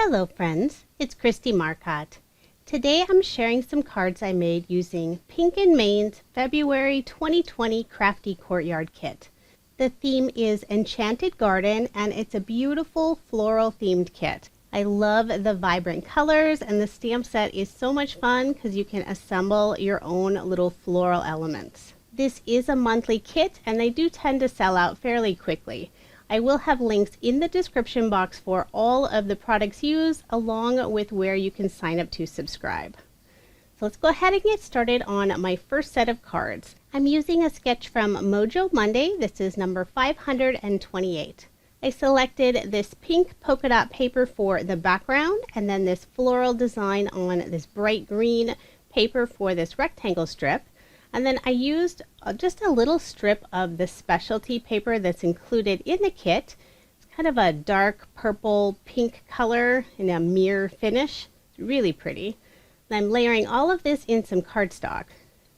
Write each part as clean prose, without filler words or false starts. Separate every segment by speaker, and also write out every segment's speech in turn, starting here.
Speaker 1: Hello friends, it's Kristie Marcotte. Today I'm sharing some cards I made using Pink & Main's February 2020 Crafty Courtyard kit. The theme is Enchanted Garden and it's a beautiful floral themed kit. I love the vibrant colors and the stamp set is so much fun because you can assemble your own little floral elements. This is a monthly kit and they do tend to sell out fairly quickly. I will have links in the description box for all of the products used along with where you can sign up to subscribe. So let's go ahead and get started on my first set of cards. I'm using a sketch from Mojo Monday. This is number 528. I selected this pink polka dot paper for the background and then this floral design on this bright green paper for this rectangle strip. And then I used just a little strip of the specialty paper that's included in the kit. It's kind of a dark purple pink color in a mirror finish. It's really pretty. And I'm layering all of this in some cardstock.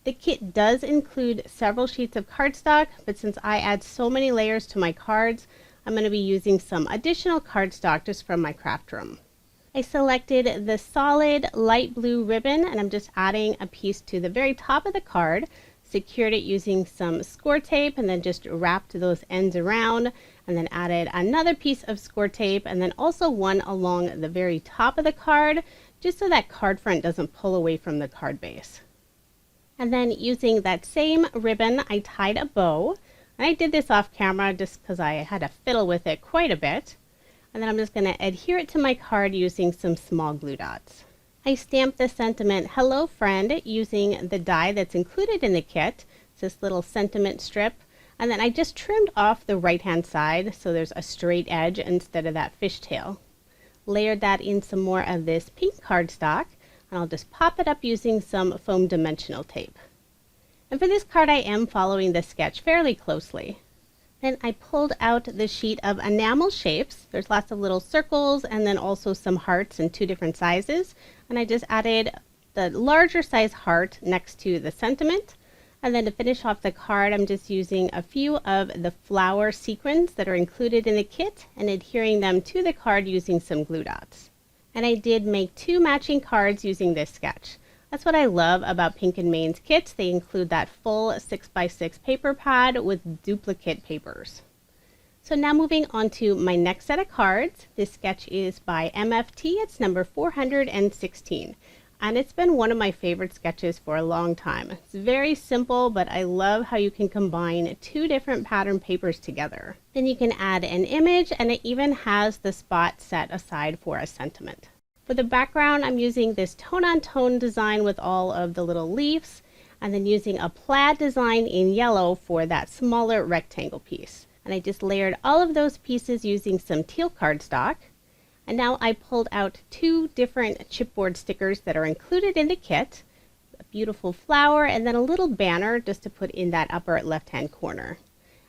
Speaker 1: The kit does include several sheets of cardstock, but since I add so many layers to my cards, I'm going to be using some additional cardstock just from my craft room. I selected the solid light blue ribbon and I'm just adding a piece to the very top of the card, secured it using some score tape and then just wrapped those ends around and then added another piece of score tape and then also one along the very top of the card just so that card front doesn't pull away from the card base. And then using that same ribbon I tied a bow, and I did this off camera just because I had to fiddle with it quite a bit. And then I'm just going to adhere it to my card using some small glue dots. I stamped the sentiment "Hello Friend" using the die that's included in the kit. It's this little sentiment strip. And then I just trimmed off the right hand side so there's a straight edge instead of that fishtail. Layered that in some more of this pink cardstock and I'll just pop it up using some foam dimensional tape. And for this card I am following the sketch fairly closely. Then I pulled out the sheet of enamel shapes. There's lots of little circles and then also some hearts in two different sizes. And I just added the larger size heart next to the sentiment. And then to finish off the card, I'm just using a few of the flower sequins that are included in the kit and adhering them to the card using some glue dots. And I did make two matching cards using this sketch. That's what I love about Pink & Main's kits. They include that full 6x6 paper pad with duplicate papers. So now moving on to my next set of cards. This sketch is by MFT. It's number 416. And it's been one of my favorite sketches for a long time. It's very simple, but I love how you can combine two different pattern papers together. Then you can add an image and it even has the spot set aside for a sentiment. For the background, I'm using this tone-on-tone design with all of the little leaves, and then using a plaid design in yellow for that smaller rectangle piece. And I just layered all of those pieces using some teal cardstock. And now I pulled out two different chipboard stickers that are included in the kit. A beautiful flower and then a little banner just to put in that upper left-hand corner.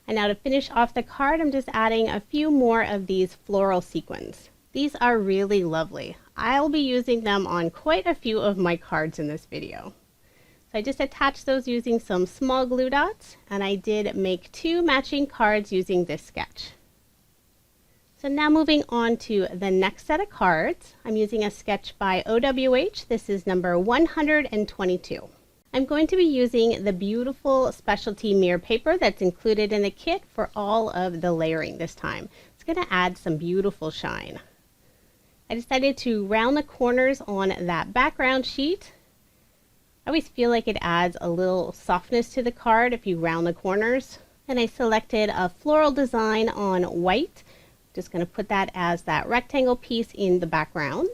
Speaker 1: And now to finish off the card, I'm just adding a few more of these floral sequins. These are really lovely. I'll be using them on quite a few of my cards in this video. So I just attached those using some small glue dots and I did make two matching cards using this sketch. So now moving on to the next set of cards. I'm using a sketch by OWH. This is number 122. I'm going to be using the beautiful specialty mirror paper that's included in the kit for all of the layering this time. It's going to add some beautiful shine. I decided to round the corners on that background sheet. I always feel like it adds a little softness to the card if you round the corners. And I selected a floral design on white. Just going to put that as that rectangle piece in the background.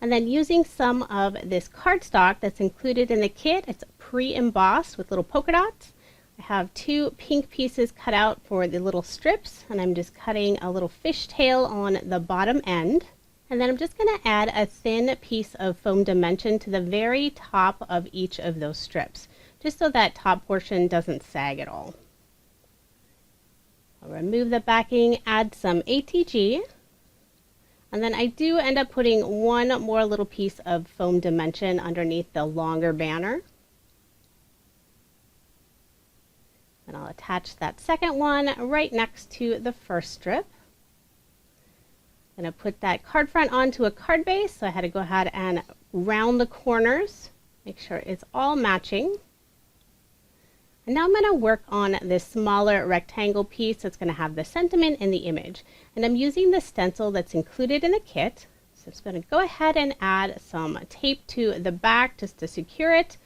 Speaker 1: And then using some of this cardstock that's included in the kit, it's pre-embossed with little polka dots. I have two pink pieces cut out for the little strips and I'm just cutting a little fishtail on the bottom end. And then I'm just going to add a thin piece of foam dimension to the very top of each of those strips, just so that top portion doesn't sag at all. I'll remove the backing, add some ATG, and then I do end up putting one more little piece of foam dimension underneath the longer banner. And I'll attach that second one right next to the first strip. I'm going to put that card front onto a card base, so I had to go ahead and round the corners, make sure it's all matching. And now I'm going to work on this smaller rectangle piece that's going to have the sentiment and the image. And I'm using the stencil that's included in the kit. So I'm just going to go ahead and add some tape to the back just to secure it.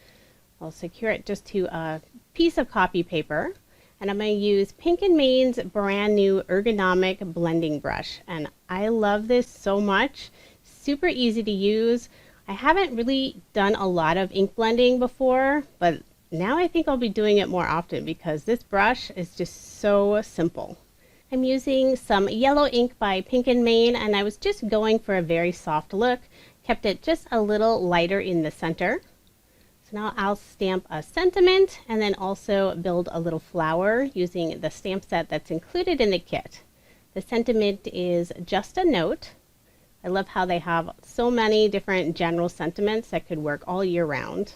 Speaker 1: I'll secure it just to a piece of copy paper. And I'm going to use Pink & Main's brand new Ergonomic blending brush. And I love this so much. Super easy to use. I haven't really done a lot of ink blending before, but now I think I'll be doing it more often because this brush is just so simple. I'm using some yellow ink by Pink & Main, and I was just going for a very soft look. Kept it just a little lighter in the center. So now I'll stamp a sentiment and then also build a little flower using the stamp set that's included in the kit. The sentiment is just a note. I love how they have so many different general sentiments that could work all year round.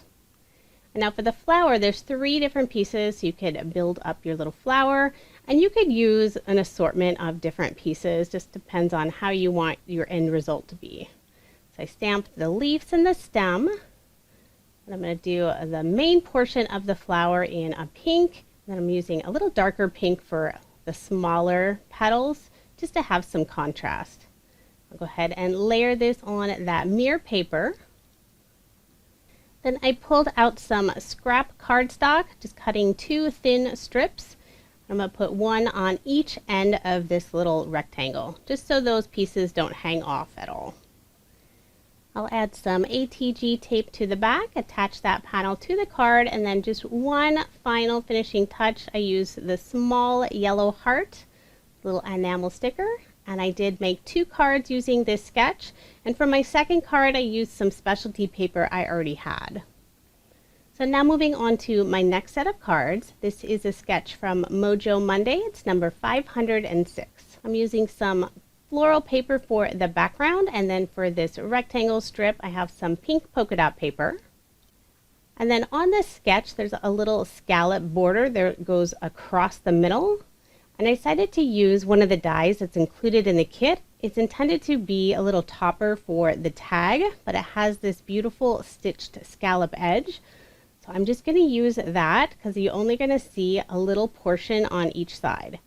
Speaker 1: And now for the flower, there's 3 different pieces. You could build up your little flower, and you could use an assortment of different pieces. Just depends on how you want your end result to be. So I stamped the leaves and the stem. And I'm going to do the main portion of the flower in a pink. And then I'm using a little darker pink for the smaller petals, just to have some contrast. I'll go ahead and layer this on that mirror paper. Then I pulled out some scrap cardstock, just cutting 2 thin strips. I'm going to put one on each end of this little rectangle, just so those pieces don't hang off at all. I'll add some ATG tape to the back, attach that panel to the card, and then just one final finishing touch. I use the small yellow heart, little enamel sticker. And I did make 2 cards using this sketch. And for my second card, I used some specialty paper I already had. So now moving on to my next set of cards. This is a sketch from Mojo Monday. It's number 506. I'm using some floral paper for the background. And then for this rectangle strip, I have some pink polka dot paper. And then on this sketch, there's a little scallop border that goes across the middle. And I decided to use one of the dies that's included in the kit. It's intended to be a little topper for the tag, but it has this beautiful stitched scallop edge. So I'm just going to use that because you're only going to see a little portion on each side.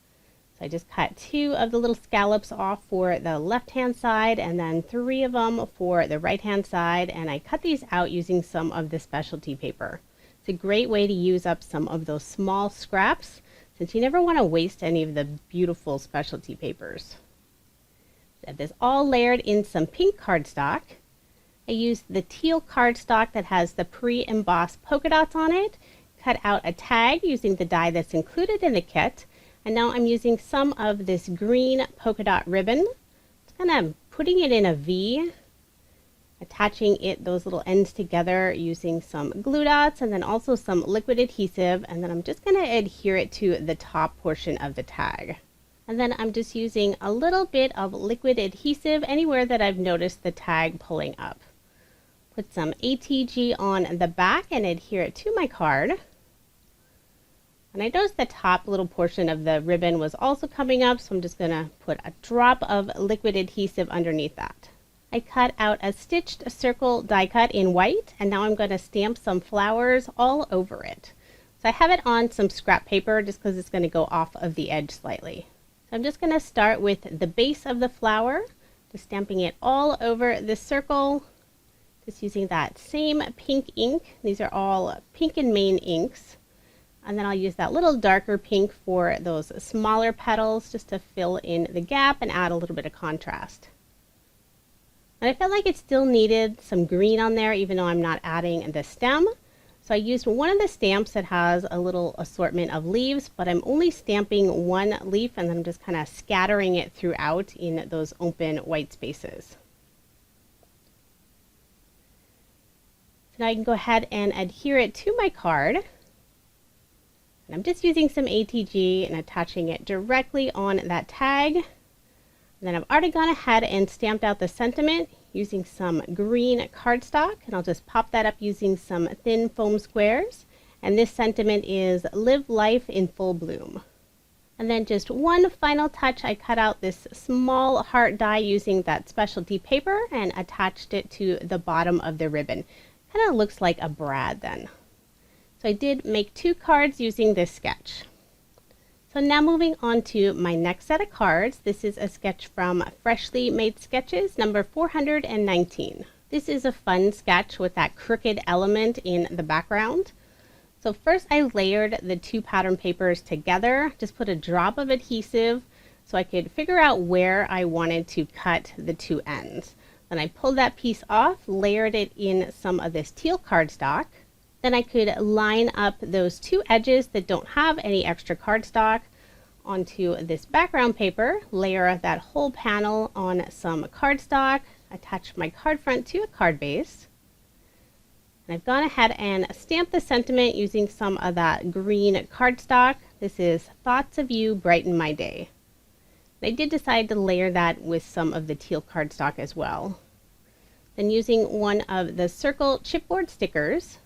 Speaker 1: So I just cut 2 of the little scallops off for the left-hand side and then 3 of them for the right-hand side. And I cut these out using some of the specialty paper. It's a great way to use up some of those small scraps, since you never want to waste any of the beautiful specialty papers. I have this all layered in some pink cardstock. I used the teal cardstock that has the pre-embossed polka dots on it, cut out a tag using the die that's included in the kit, and now I'm using some of this green polka dot ribbon. Just kind of putting it in a V, attaching those little ends together using some glue dots and then also some liquid adhesive, and then I'm just going to adhere it to the top portion of the tag. And then I'm just using a little bit of liquid adhesive anywhere that I've noticed the tag pulling up. Put some ATG on the back and adhere it to my card. And I noticed the top little portion of the ribbon was also coming up, so I'm just going to put a drop of liquid adhesive underneath that. I cut out a stitched circle die cut in white, and now I'm going to stamp some flowers all over it. So I have it on some scrap paper just because it's going to go off of the edge slightly. So I'm just going to start with the base of the flower, just stamping it all over the circle, just using that same pink ink. These are all Pink & Main inks. And then I'll use that little darker pink for those smaller petals just to fill in the gap and add a little bit of contrast. And I felt like it still needed some green on there, even though I'm not adding the stem. So I used one of the stamps that has a little assortment of leaves, but I'm only stamping one leaf and then I'm just kind of scattering it throughout in those open white spaces. So now I can go ahead and adhere it to my card. And I'm just using some ATG and attaching it directly on that tag. And then I've already gone ahead and stamped out the sentiment using some green cardstock, and I'll just pop that up using some thin foam squares. And this sentiment is "Live life in full bloom." And then just one final touch, I cut out this small heart die using that specialty paper and attached it to the bottom of the ribbon. Kind of looks like a brad then. So I did make 2 cards using this sketch. So now moving on to my next set of cards. This is a sketch from Freshly Made Sketches, number 419. This is a fun sketch with that crooked element in the background. So first I layered the 2 pattern papers together, just put a drop of adhesive so I could figure out where I wanted to cut the 2 ends. Then I pulled that piece off, layered it in some of this teal cardstock. Then I could line up those 2 edges that don't have any extra cardstock onto this background paper, layer that whole panel on some cardstock, attach my card front to a card base. And I've gone ahead and stamped the sentiment using some of that green cardstock. This is Thoughts of You Brighten My Day. And I did decide to layer that with some of the teal cardstock as well. Then using one of the circle chipboard stickers,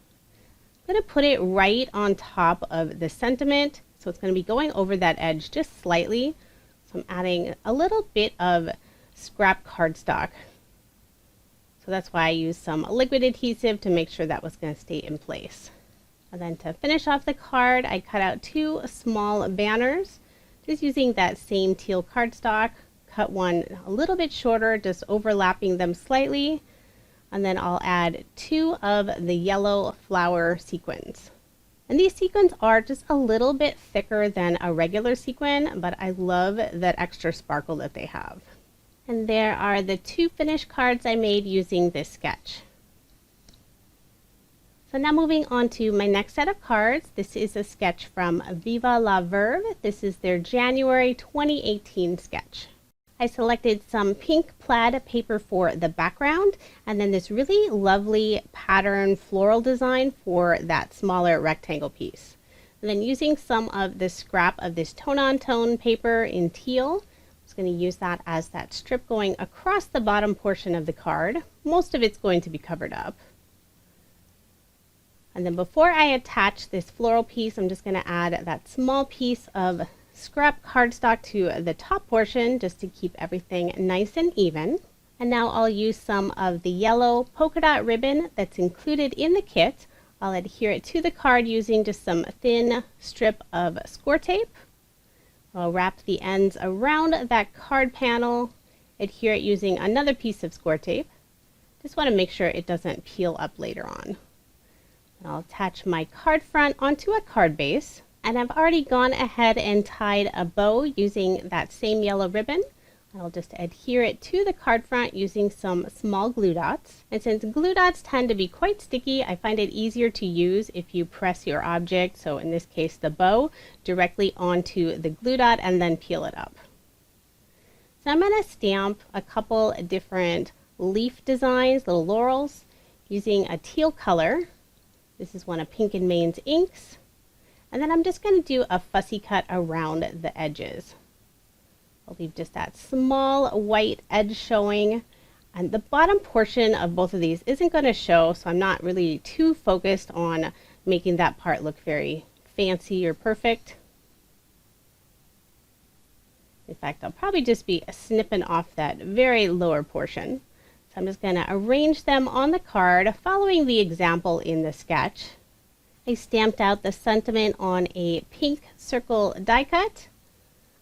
Speaker 1: I'm going to put it right on top of the sentiment. So it's going to be going over that edge just slightly. So I'm adding a little bit of scrap cardstock. So that's why I used some liquid adhesive to make sure that was going to stay in place. And then to finish off the card, I cut out 2 small banners, just using that same teal cardstock. Cut one a little bit shorter, just overlapping them slightly. And then I'll add 2 of the yellow flower sequins. And these sequins are just a little bit thicker than a regular sequin, but I love that extra sparkle that they have. And there are the 2 finished cards I made using this sketch. So now moving on to my next set of cards. This is a sketch from Viva la Verve. This is their January 2018 sketch. I selected some pink plaid paper for the background, and then this really lovely pattern floral design for that smaller rectangle piece. And then using some of the scrap of this tone-on-tone paper in teal, I'm going to use that as that strip going across the bottom portion of the card. Most of it's going to be covered up. And then before I attach this floral piece, I'm just going to add that small piece of scrap cardstock to the top portion just to keep everything nice and even. And now I'll use some of the yellow polka dot ribbon that's included in the kit. I'll adhere it to the card using just some thin strip of score tape. I'll wrap the ends around that card panel, adhere it using another piece of score tape. Just want to make sure it doesn't peel up later on. And I'll attach my card front onto a card base. And I've already gone ahead and tied a bow using that same yellow ribbon. I'll just adhere it to the card front using some small glue dots. And since glue dots tend to be quite sticky, I find it easier to use if you press your object, so in this case the bow, directly onto the glue dot and then peel it up. So I'm going to stamp a couple different leaf designs, little laurels, using a teal color. This is one of Pink and Main's inks. And then I'm just going to do a fussy cut around the edges. I'll leave just that small white edge showing, and the bottom portion of both of these isn't going to show, so I'm not really too focused on making that part look very fancy or perfect. In fact, I'll probably just be snipping off that very lower portion. So I'm just going to arrange them on the card following the example in the sketch. I stamped out the sentiment on a pink circle die cut.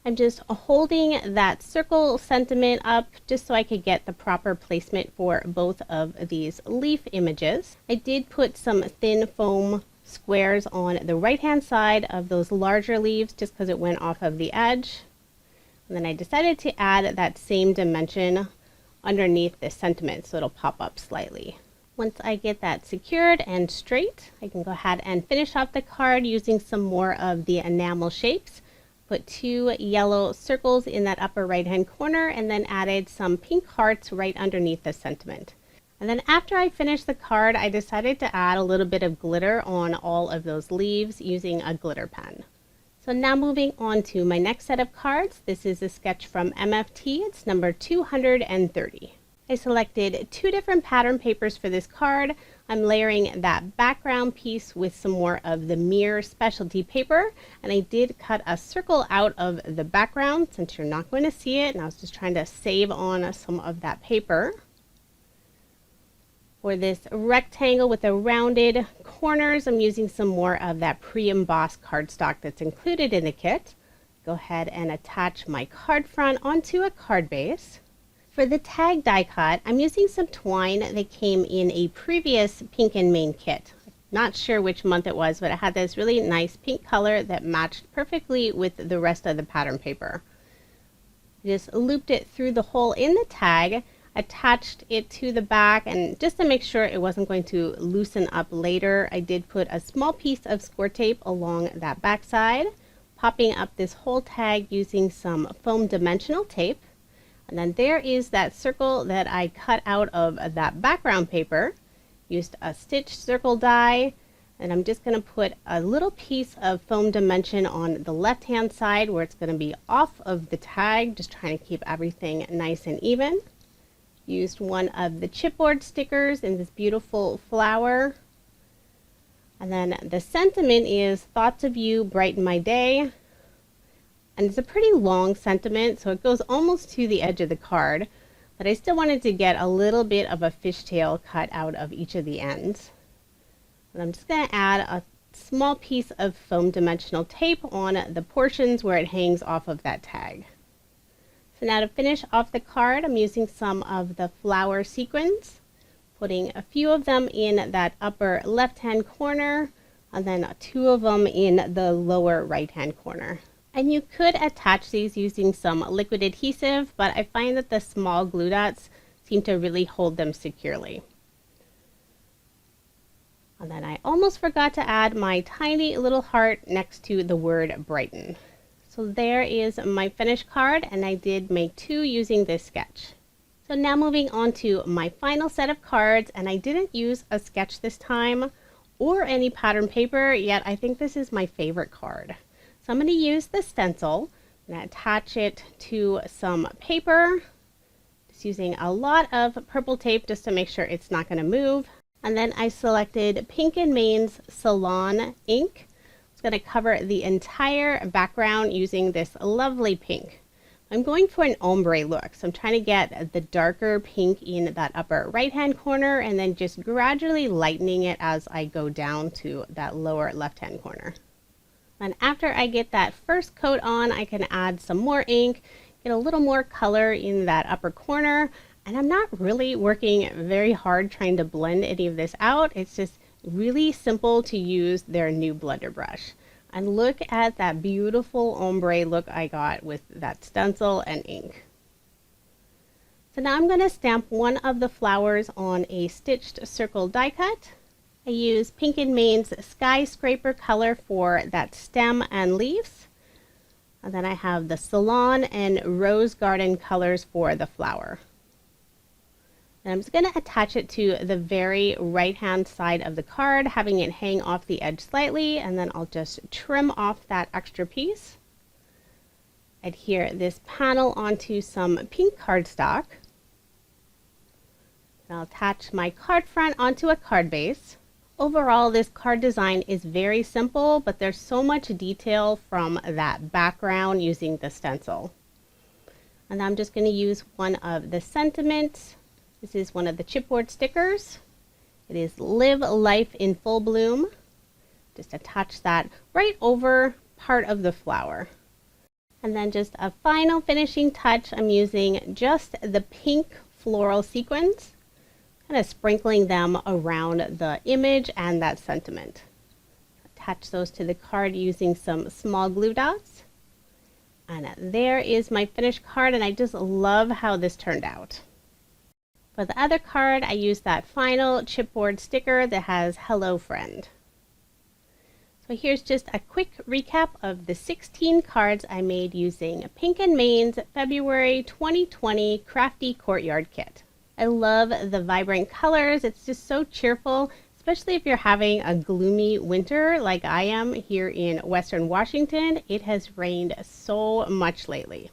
Speaker 1: I'm just holding that circle sentiment up just so I could get the proper placement for both of these leaf images. I did put some thin foam squares on the right hand side of those larger leaves just because it went off of the edge. And then I decided to add that same dimension underneath this sentiment so it'll pop up slightly. Once I get that secured and straight, I can go ahead and finish off the card using some more of the enamel shapes. Put 2 yellow circles in that upper right hand corner and then added some pink hearts right underneath the sentiment. And then after I finished the card, I decided to add a little bit of glitter on all of those leaves using a glitter pen. So now moving on to my next set of cards. This is a sketch from MFT. It's number 230. I selected 2 different pattern papers for this card. I'm layering that background piece with some more of the mirror specialty paper, and I did cut a circle out of the background since you're not going to see it, and I was just trying to save on some of that paper. For this rectangle with the rounded corners, I'm using some more of that pre-embossed cardstock that's included in the kit. Go ahead and attach my card front onto a card base. For the tag die cut, I'm using some twine that came in a previous Pink and Main kit. Not sure which month it was, but it had this really nice pink color that matched perfectly with the rest of the pattern paper. Just looped it through the hole in the tag, attached it to the back, and just to make sure it wasn't going to loosen up later, I did put a small piece of score tape along that back side, popping up this whole tag using some foam dimensional tape. And then there is that circle that I cut out of that background paper. Used a stitch circle die, and I'm just going to put a little piece of foam dimension on the left hand side where it's going to be off of the tag, just trying to keep everything nice and even. Used one of the chipboard stickers in this beautiful flower. And then the sentiment is "Thoughts of you brighten my day." And it's a pretty long sentiment, so it goes almost to the edge of the card, but I still wanted to get a little bit of a fishtail cut out of each of the ends. And I'm just going to add a small piece of foam dimensional tape on the portions where it hangs off of that tag. So now to finish off the card, I'm using some of the flower sequins, putting a few of them in that upper left-hand corner, and then 2 of them in the lower right-hand corner. And you could attach these using some liquid adhesive, but I find that the small glue dots seem to really hold them securely. And then I almost forgot to add my tiny little heart next to the word brighten. So there is my finished card, and I did make 2 using this sketch. So now moving on to my final set of cards, and I didn't use a sketch this time or any pattern paper, yet I think this is my favorite card. So I'm going to use the stencil and attach it to some paper, just using a lot of purple tape just to make sure it's not going to move. And then I selected Pink and Main's Salon ink. It's going to cover the entire background using this lovely pink. I'm going for an ombre look, so I'm trying to get the darker pink in that upper right hand corner and then just gradually lightening it as I go down to that lower left hand corner. And after I get that first coat on, I can add some more ink, get a little more color in that upper corner. And I'm not really working very hard trying to blend any of this out. It's just really simple to use their new blender brush. And look at that beautiful ombre look I got with that stencil and ink. So now I'm going to stamp one of the flowers on a stitched circle die cut. I use Pink and Main's Skyscraper color for that stem and leaves. And then I have the Salon and Rose Garden colors for the flower. And I'm just going to attach it to the very right hand side of the card, having it hang off the edge slightly, and then I'll just trim off that extra piece. Adhere this panel onto some pink cardstock. And I'll attach my card front onto a card base. Overall, this card design is very simple, but there's so much detail from that background using the stencil. And I'm just going to use one of the sentiments. This is one of the chipboard stickers. It is Live Life in Full Bloom. Just attach that right over part of the flower. And then just a final finishing touch, I'm using just the pink floral sequins, kind of sprinkling them around the image and that sentiment. Attach those to the card using some small glue dots. And there is my finished card, and I just love how this turned out. For the other card, I used that final chipboard sticker that has Hello Friend. So here's just a quick recap of the 16 cards I made using Pink and Main's February 2020 Crafty Courtyard kit. I love the vibrant colors. It's just so cheerful, especially if you're having a gloomy winter like I am here in Western Washington. It has rained so much lately.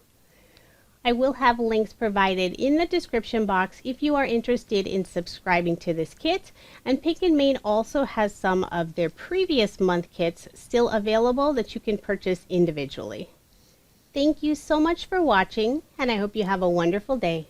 Speaker 1: I will have links provided in the description box if you are interested in subscribing to this kit, and Pink & Main also has some of their previous month kits still available that you can purchase individually. Thank you so much for watching, and I hope you have a wonderful day.